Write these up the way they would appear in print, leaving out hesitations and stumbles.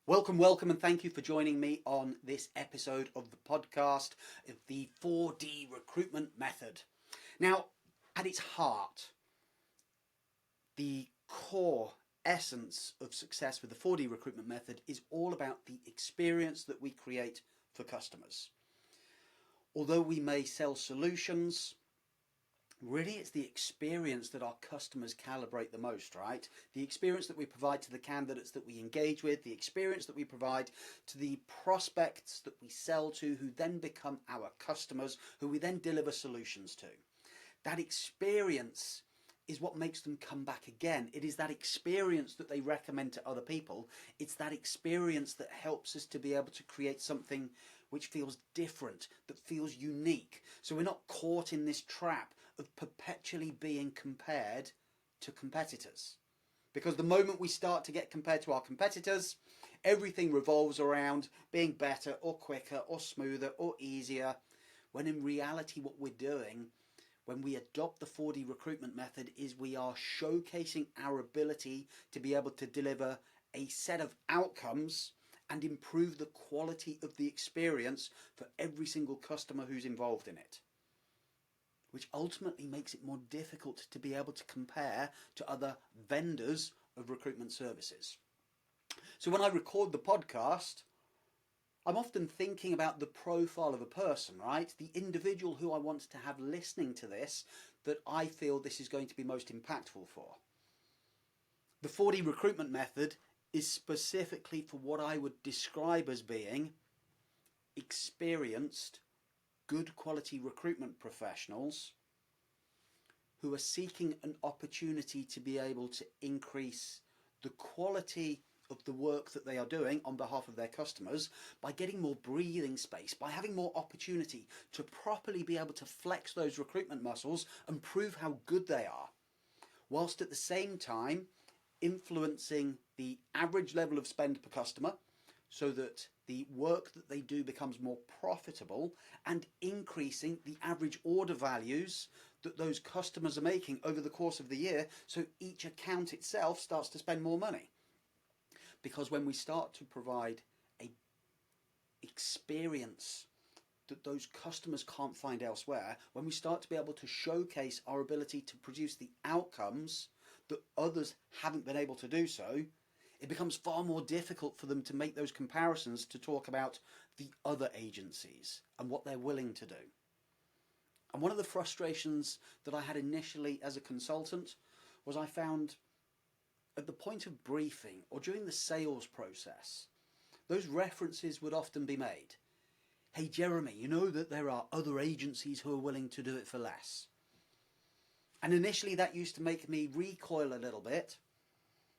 Welcome, and thank you for joining me on this episode of the podcast of the 4D recruitment method. Now, at its heart, the core essence of success with the 4D recruitment method is all about the experience that we create for customers. Although we may sell solutions, really it's the experience that our customers calibrate the most, right? The experience that we provide to the candidates that we engage with, the experience that we provide to the prospects that we sell to, who then become our customers, who we then deliver solutions to. That experience is what makes them come back again. It is that experience that they recommend to other people. It's that experience that helps us to be able to create something which feels different, that feels unique. So we're not caught in this trap of perpetually being compared to competitors. Because the moment we start to get compared to our competitors, everything revolves around being better or quicker or smoother or easier, when in reality what we're doing when we adopt the 4D recruitment method is we are showcasing our ability to be able to deliver a set of outcomes and improve the quality of the experience for every single customer who's involved in it, which ultimately makes it more difficult to be able to compare to other vendors of recruitment services. So when I record the podcast, I'm often thinking about the profile of a person, right? The individual who I want to have listening to this, that I feel this is going to be most impactful for. The 4D recruitment method is specifically for what I would describe as being experienced, good quality recruitment professionals who are seeking an opportunity to be able to increase the quality of the work that they are doing on behalf of their customers by getting more breathing space, by having more opportunity to properly be able to flex those recruitment muscles and prove how good they are, whilst at the same time influencing the average level of spend per customer so that the work that they do becomes more profitable, and increasing the average order values that those customers are making over the course of the year, so each account itself starts to spend more money. Because when we start to provide an experience that those customers can't find elsewhere, when we start to be able to showcase our ability to produce the outcomes that others haven't been able to do so, it becomes far more difficult for them to make those comparisons to talk about the other agencies and what they're willing to do. And one of the frustrations that I had initially as a consultant was I found at the point of briefing or during the sales process, those references would often be made. Hey Jeremy, you know that there are other agencies who are willing to do it for less. And initially that used to make me recoil a little bit,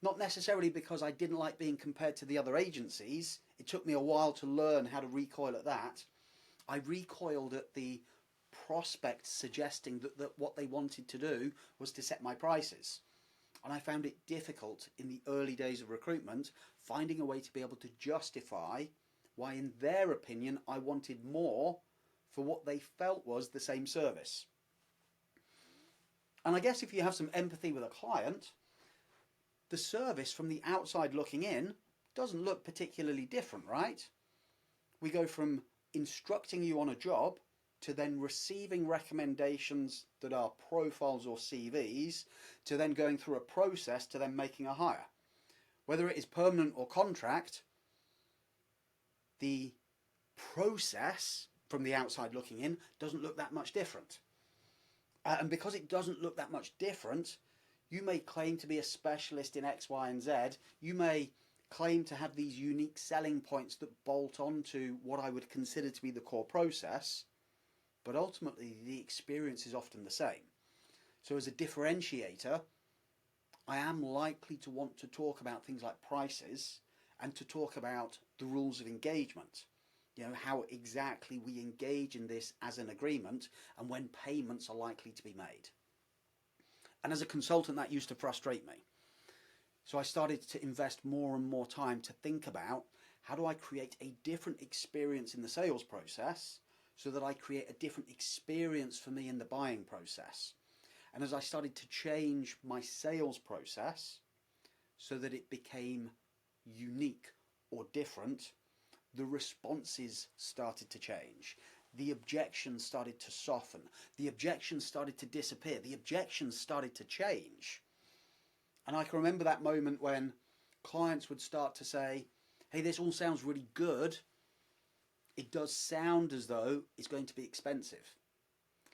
not necessarily because I didn't like being compared to the other agencies. It took me a while to learn how to recoil at that. I recoiled at the prospect suggesting that what they wanted to do was to set my prices. And I found it difficult in the early days of recruitment, finding a way to be able to justify why, in their opinion, I wanted more for what they felt was the same service. And I guess if you have some empathy with a client, the service from the outside looking in doesn't look particularly different, right? We go from instructing you on a job to then receiving recommendations that are profiles or CVs, to then going through a process to then making a hire. Whether it is permanent or contract, the process from the outside looking in doesn't look that much different. And because it doesn't look that much different, you may claim to be a specialist in X, Y, and Z. You may claim to have these unique selling points that bolt onto what I would consider to be the core process, but ultimately the experience is often the same. So as a differentiator, I am likely to want to talk about things like prices and to talk about the rules of engagement. You know, how exactly we engage in this as an agreement and when payments are likely to be made. And as a consultant, that used to frustrate me. So I started to invest more and more time to think about how do I create a different experience in the sales process so that I create a different experience for me in the buying process. And as I started to change my sales process so that it became unique, or different, the responses started to change. The objections started to soften. The objections started to disappear. The objections started to change. And I can remember that moment when clients would start to say, hey, this all sounds really good. It does sound as though it's going to be expensive.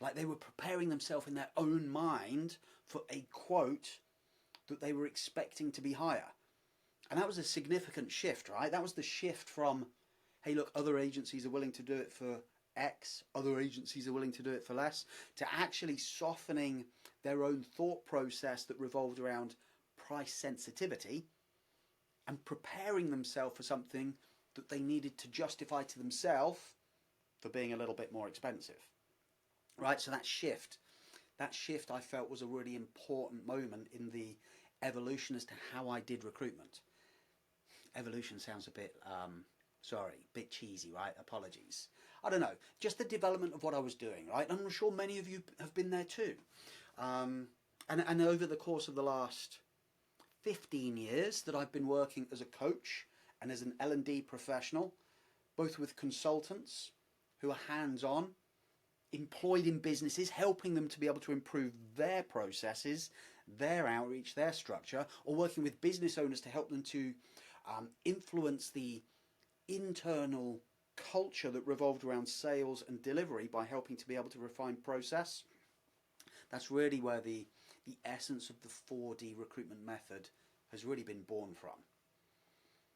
Like they were preparing themselves in their own mind for a quote that they were expecting to be higher. And that was a significant shift, right? That was the shift from, hey, look, other agencies are willing to do it for X, other agencies are willing to do it for less, to actually softening their own thought process that revolved around price sensitivity and preparing themselves for something that they needed to justify to themselves for being a little bit more expensive. Right, so that shift I felt was a really important moment in the evolution as to how I did recruitment. Evolution sounds a bit, bit cheesy, right? Apologies. I don't know, just the development of what I was doing, right? I'm sure many of you have been there too. And over the course of the last 15 years that I've been working as a coach and as an L&D professional, both with consultants who are hands-on, employed in businesses, helping them to be able to improve their processes, their outreach, their structure, or working with business owners to help them to influence the internal culture that revolved around sales and delivery by helping to be able to refine process. That's really where the essence of the 4D recruitment method has really been born from.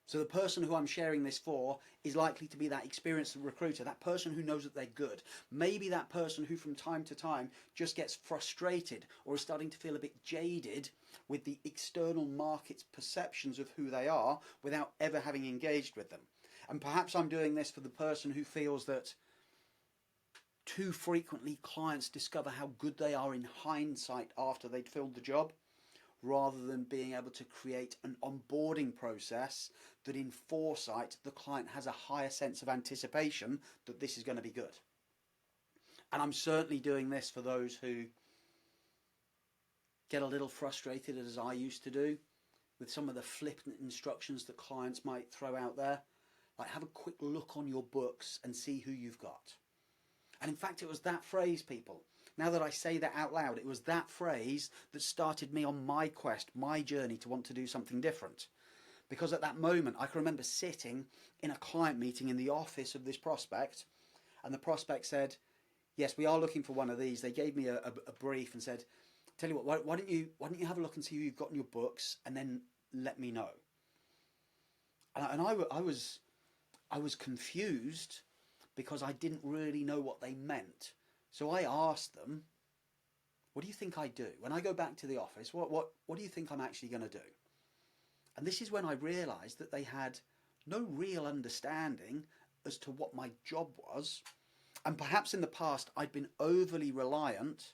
So the person who I'm sharing this for is likely to be that experienced recruiter, that person who knows that they're good. Maybe that person who from time to time just gets frustrated or is starting to feel a bit jaded with the external market's perceptions of who they are without ever having engaged with them. And perhaps I'm doing this for the person who feels that too frequently clients discover how good they are in hindsight after they'd filled the job, rather than being able to create an onboarding process that in foresight the client has a higher sense of anticipation that this is going to be good. And I'm certainly doing this for those who get a little frustrated, as I used to do, with some of the flippant instructions that clients might throw out there. Like, have a quick look on your books and see who you've got. And in fact, it was that phrase, people. Now that I say that out loud, it was that phrase that started me on my quest, my journey to want to do something different. Because at that moment, I can remember sitting in a client meeting in the office of this prospect, and the prospect said, yes, we are looking for one of these. They gave me a brief and said, tell you what, why don't you have a look and see who you've got in your books, and then let me know. And I was confused because I didn't really know what they meant. So I asked them, what do you think I do? When I go back to the office, what do you think I'm actually going to do? And this is when I realised that they had no real understanding as to what my job was. And perhaps in the past I'd been overly reliant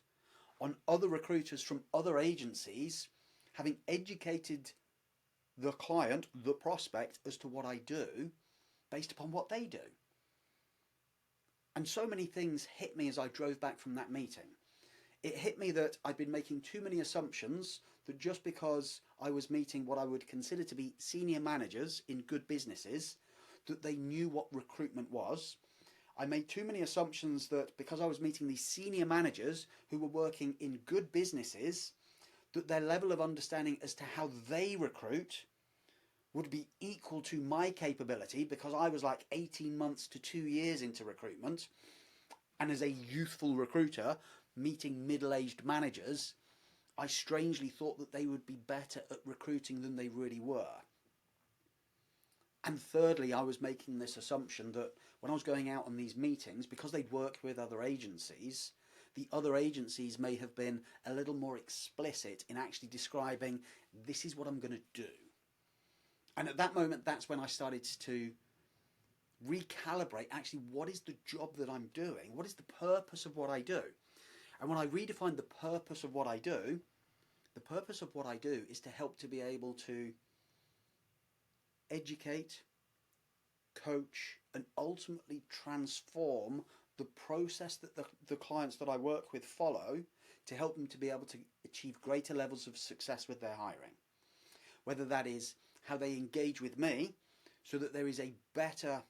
on other recruiters from other agencies having educated the client, the prospect, as to what I do based upon what they do. And so many things hit me as I drove back from that meeting. It hit me that I'd been making too many assumptions that just because I was meeting what I would consider to be senior managers in good businesses, that they knew what recruitment was. I made too many assumptions that because I was meeting these senior managers who were working in good businesses, that their level of understanding as to how they recruit would be equal to my capability, because I was like 18 months to 2 years into recruitment, and as a youthful recruiter meeting middle-aged managers, I strangely thought that they would be better at recruiting than they really were. And thirdly, I was making this assumption that when I was going out on these meetings, because they'd worked with other agencies, the other agencies may have been a little more explicit in actually describing, this is what I'm going to do. And at that moment, that's when I started to recalibrate, actually, what is the job that I'm doing? What is the purpose of what I do? And when I redefined the purpose of what I do, the purpose of what I do is to help to be able to educate, coach, and ultimately transform the process that the clients that I work with follow to help them to be able to achieve greater levels of success with their hiring. Whether that is how they engage with me so that there is a better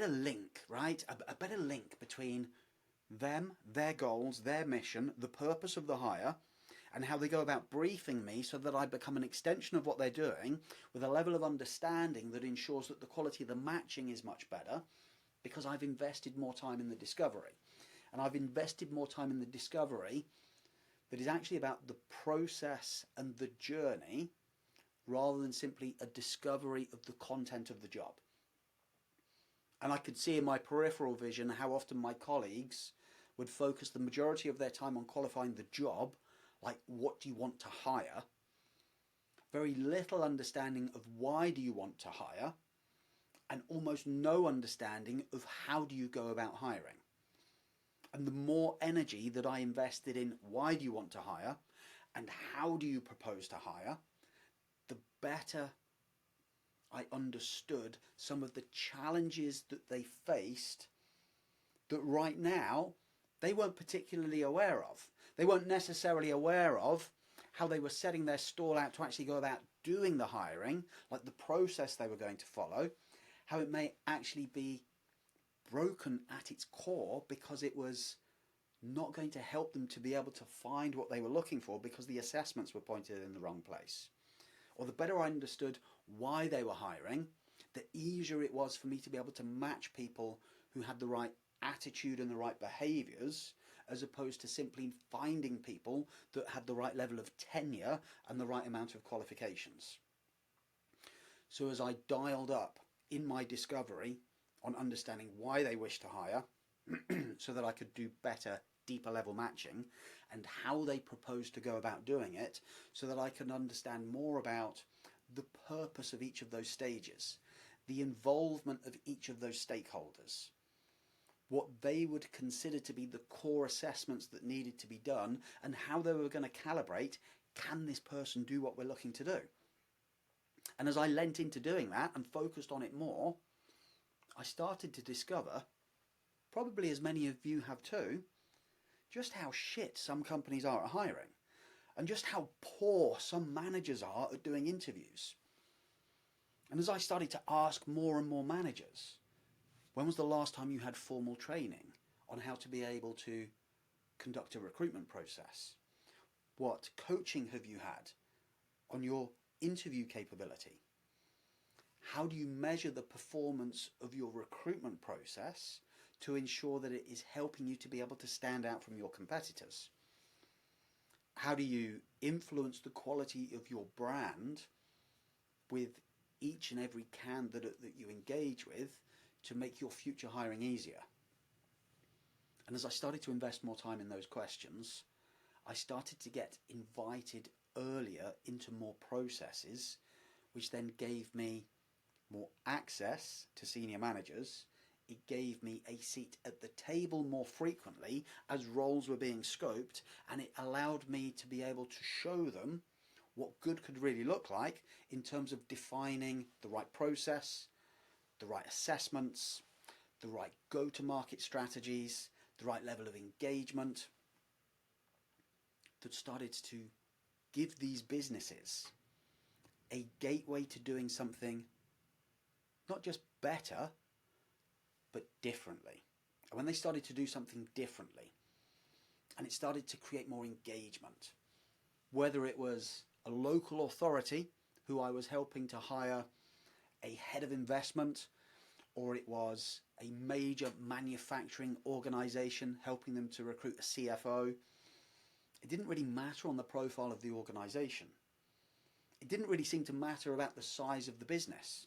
link, right? A better link between them, their goals, their mission, the purpose of the hire, and how they go about briefing me so that I become an extension of what they're doing with a level of understanding that ensures that the quality of the matching is much better because I've invested more time in the discovery. And I've invested more time in the discovery that is actually about the process and the journey rather than simply a discovery of the content of the job. And I could see in my peripheral vision how often my colleagues would focus the majority of their time on qualifying the job, like what do you want to hire? Very little understanding of why do you want to hire, and almost no understanding of how do you go about hiring. And the more energy that I invested in why do you want to hire and how do you propose to hire, the better I understood some of the challenges that they faced that right now they weren't particularly aware of. They weren't necessarily aware of how they were setting their stall out to actually go about doing the hiring, like the process they were going to follow, how it may actually be broken at its core because it was not going to help them to be able to find what they were looking for because the assessments were pointed in the wrong place. Or the better I understood why they were hiring, the easier it was for me to be able to match people who had the right attitude and the right behaviours, as opposed to simply finding people that had the right level of tenure and the right amount of qualifications. So as I dialed up in my discovery on understanding why they wish to hire so that I could do better, deeper level matching, and how they propose to go about doing it so that I can understand more about the purpose of each of those stages, the involvement of each of those stakeholders, what they would consider to be the core assessments that needed to be done, and how they were going to calibrate, can this person do what we're looking to do? And as I lent into doing that and focused on it more, I started to discover, probably as many of you have too, just how shit some companies are at hiring, and just how poor some managers are at doing interviews. And as I started to ask more and more managers, when was the last time you had formal training on how to be able to conduct a recruitment process? What coaching have you had on your interview capability? How do you measure the performance of your recruitment process to ensure that it is helping you to be able to stand out from your competitors? How do you influence the quality of your brand with each and every candidate that you engage with to make your future hiring easier? And as I started to invest more time in those questions, I started to get invited earlier into more processes, which then gave me more access to senior managers. It gave me a seat at the table more frequently as roles were being scoped, and it allowed me to be able to show them what good could really look like in terms of defining the right process, the right assessments, the right go-to-market strategies, the right level of engagement, that started to give these businesses a gateway to doing something not just better, but differently. And when they started to do something differently, and it started to create more engagement, whether it was a local authority who I was helping to hire a head of investment, or it was a major manufacturing organization helping them to recruit a CFO, it didn't really matter on the profile of the organization. It didn't really seem to matter about the size of the business,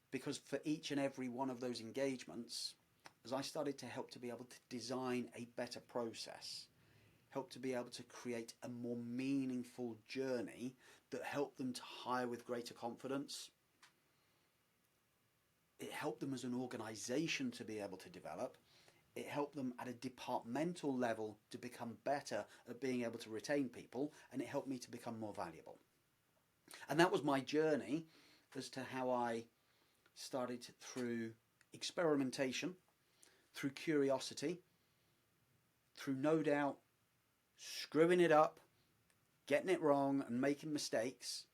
because for each and every one of those engagements, as I started to help to be able to design a better process, help to be able to create a more meaningful journey that helped them to hire with greater confidence, it helped them as an organization to be able to develop, it helped them at a departmental level to become better at being able to retain people, and it helped me to become more valuable. And that was my journey as to how I started through experimentation, through curiosity, through no doubt screwing it up, getting it wrong and making mistakes,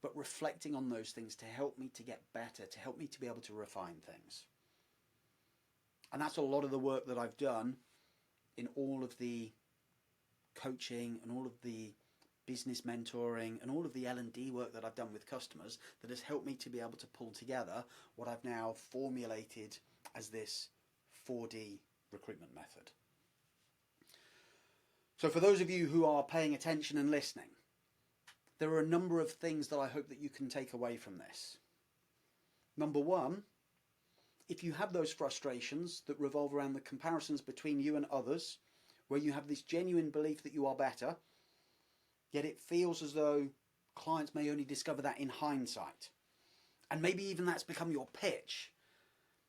but reflecting on those things to help me to get better, to help me to be able to refine things. And that's a lot of the work that I've done in all of the coaching and all of the business mentoring and all of the L&D work that I've done with customers that has helped me to be able to pull together what I've now formulated as this 4D recruitment method. So for those of you who are paying attention and listening, there are a number of things that I hope that you can take away from this. Number one, if you have those frustrations that revolve around the comparisons between you and others, where you have this genuine belief that you are better, yet it feels as though clients may only discover that in hindsight. And maybe even that's become your pitch.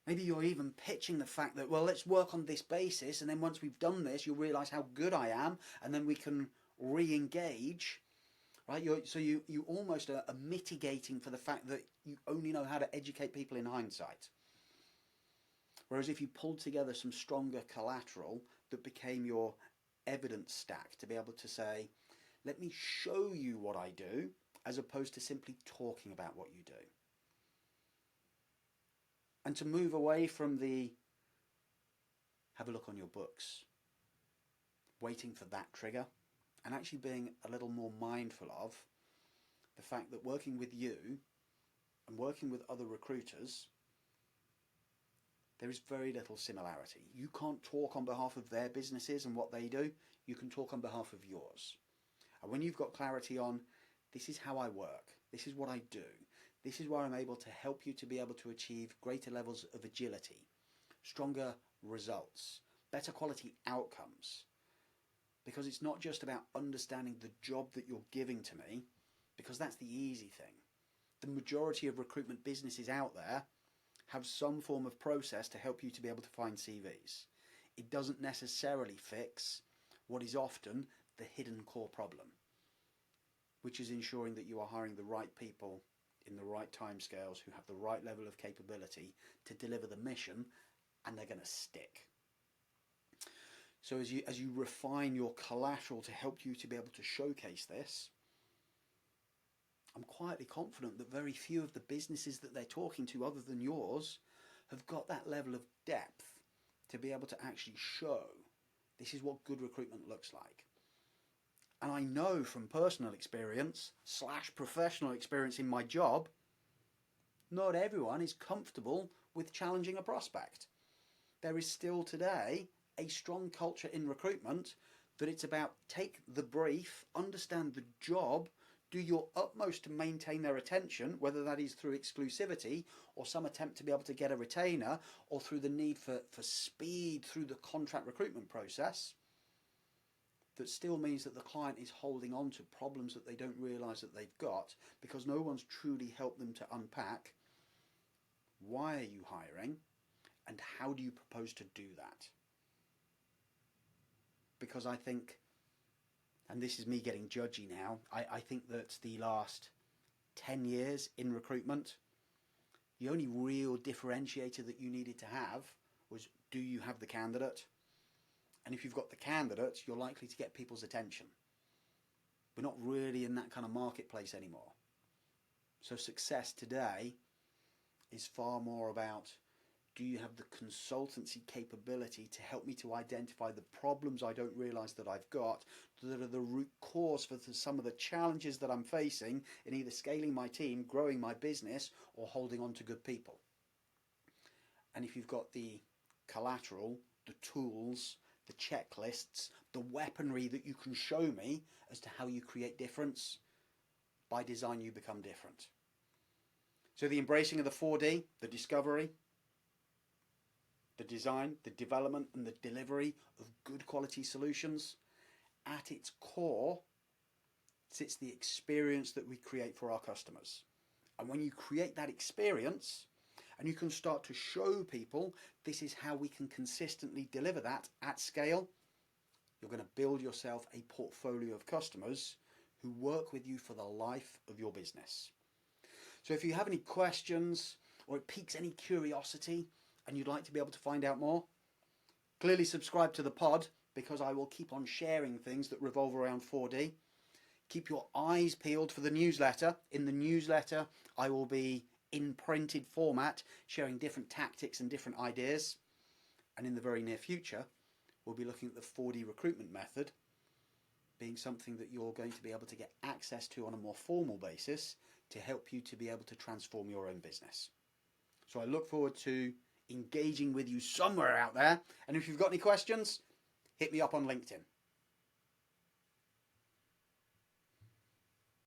Maybe you're even pitching the fact that, well, let's work on this basis, and then once we've done this, you'll realise how good I am, and then we can re-engage. Right? So you almost are mitigating for the fact that you only know how to educate people in hindsight. Whereas if you pulled together some stronger collateral that became your evidence stack to be able to say, let me show you what I do, as opposed to simply talking about what you do. And to move away from the have a look on your books, waiting for that trigger, and actually being a little more mindful of the fact that working with you and working with other recruiters, there is very little similarity. You can't talk on behalf of their businesses and what they do. You can talk on behalf of yours. And when you've got clarity on, this is how I work, this is what I do, this is where I'm able to help you to be able to achieve greater levels of agility, stronger results, better quality outcomes. Because it's not just about understanding the job that you're giving to me, because that's the easy thing. The majority of recruitment businesses out there have some form of process to help you to be able to find CVs. It doesn't necessarily fix what is often the hidden core problem, which is ensuring that you are hiring the right people in the right timescales who have the right level of capability to deliver the mission, and they're going to stick. So as you refine your collateral to help you to be able to showcase this, I'm quietly confident that very few of the businesses that they're talking to other than yours have got that level of depth to be able to actually show this is what good recruitment looks like. And I know from personal experience / professional experience in my job, not everyone is comfortable with challenging a prospect. There is still today a strong culture in recruitment that it's about take the brief, understand the job, do your utmost to maintain their attention, whether that is through exclusivity or some attempt to be able to get a retainer, or through the need for speed through the contract recruitment process. That still means that the client is holding on to problems that they don't realise that they've got because no one's truly helped them to unpack why are you hiring and how do you propose to do that. Because I think, and this is me getting judgy now, I think that the last 10 years in recruitment, the only real differentiator that you needed to have was, do you have the candidate? And if you've got the candidate, you're likely to get people's attention. We're not really in that kind of marketplace anymore. So success today is far more about, do you have the consultancy capability to help me to identify the problems I don't realise that I've got, that are the root cause for some of the challenges that I'm facing in either scaling my team, growing my business, or holding on to good people. And if you've got the collateral, the tools, the checklists, the weaponry that you can show me as to how you create difference, by design you become different. So the embracing of the 4D, the discovery, the design, the development and the delivery of good quality solutions, at its core sits the experience that we create for our customers. And when you create that experience and you can start to show people this is how we can consistently deliver that at scale, you're going to build yourself a portfolio of customers who work with you for the life of your business. So if you have any questions or it piques any curiosity and you'd like to be able to find out more, clearly subscribe to the pod, because I will keep on sharing things that revolve around 4D. Keep your eyes peeled for the newsletter. In the newsletter, I will be in printed format sharing different tactics and different ideas. And in the very near future, we'll be looking at the 4D recruitment method being something that you're going to be able to get access to on a more formal basis to help you to be able to transform your own business. So I look forward to engaging with you somewhere out there. And if you've got any questions, hit me up on LinkedIn.